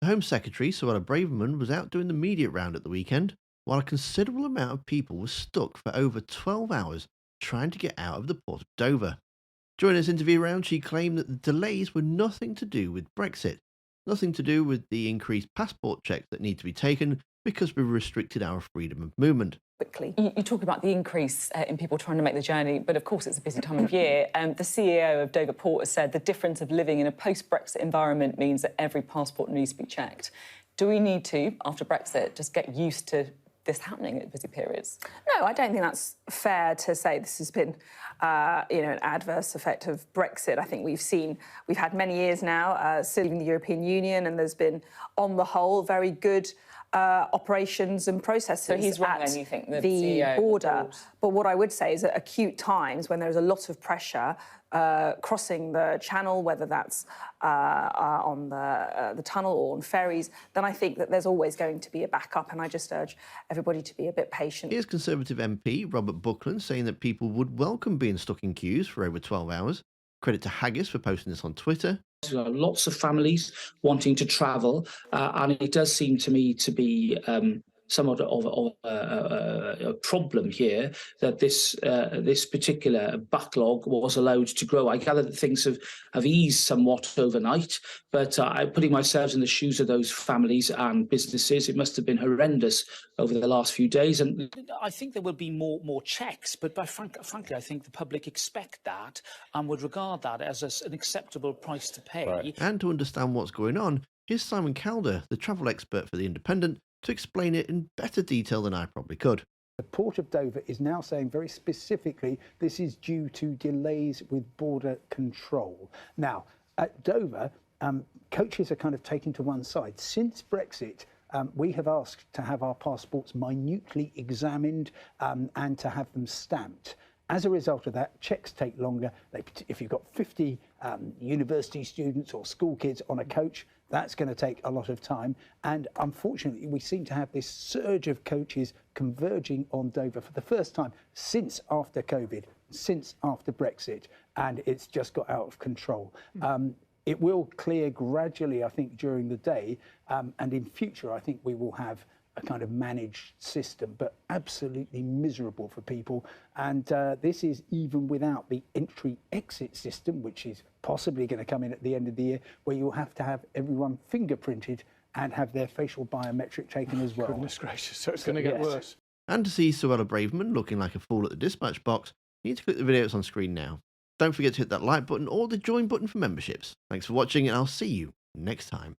The Home Secretary, Suella Braverman, was out doing the media round at the weekend, while a considerable amount of people were stuck for over 12 hours trying to get out of the port of Dover. During this interview round, she claimed that the delays were nothing to do with Brexit, nothing to do with the increased passport checks that need to be taken because we restricted our freedom of movement. Quickly. You talk about the increase in people trying to make the journey, but of course it's a busy time of year. The CEO of Dover Port has said the difference of living in a post-Brexit environment means that every passport needs to be checked. Do we need to, after Brexit, just get used to this happening at busy periods? No, I don't think that's fair to say this has been, an adverse effect of Brexit. I think we've had many years now still in the European Union, and there's been, on the whole, very good operations and processes So he's wrong, at then, you think, the the CEO border. board? But what I would say is at acute times when there's a lot of pressure crossing the channel, whether that's on the tunnel or on ferries, then I think that there's always going to be a backup, and I just urge everybody to be a bit patient. Here's Conservative MP Robert Buckland saying that people would welcome being stuck in queues for over 12 hours. Credit to Haggis for posting this on Twitter. There are lots of families wanting to travel, and it does seem to me to be somewhat of a problem here that this particular backlog was allowed to grow. I gather that things have eased somewhat overnight, but putting myself in the shoes of those families and businesses, it must have been horrendous over the last few days. And I think there will be more checks, but frankly, I think the public expect that and would regard that as an acceptable price to pay. Right. And to understand what's going on, here's Simon Calder, the travel expert for The Independent, to explain it in better detail than I probably could. The Port of Dover is now saying very specifically this is due to delays with border control. Now, at Dover, coaches are kind of taken to one side. Since Brexit, we have asked to have our passports minutely examined and to have them stamped. As a result of that, checks take longer. If you've got 50 university students or school kids on a coach, that's going to take a lot of time. And unfortunately, we seem to have this surge of coaches converging on Dover for the first time since after COVID, since after Brexit, and it's just got out of control. It will clear gradually, I think, during the day, and in future, I think we will have a kind of managed system, but absolutely miserable for people. And this is even without the entry-exit system, which is possibly going to come in at the end of the year, where you'll have to have everyone fingerprinted and have their facial biometric taken as well. Goodness gracious, so it's going to get worse. And to see Suella Braverman looking like a fool at the dispatch box, you need to click the video that's on screen now. Don't forget to hit that like button or the join button for memberships. Thanks for watching, and I'll see you next time.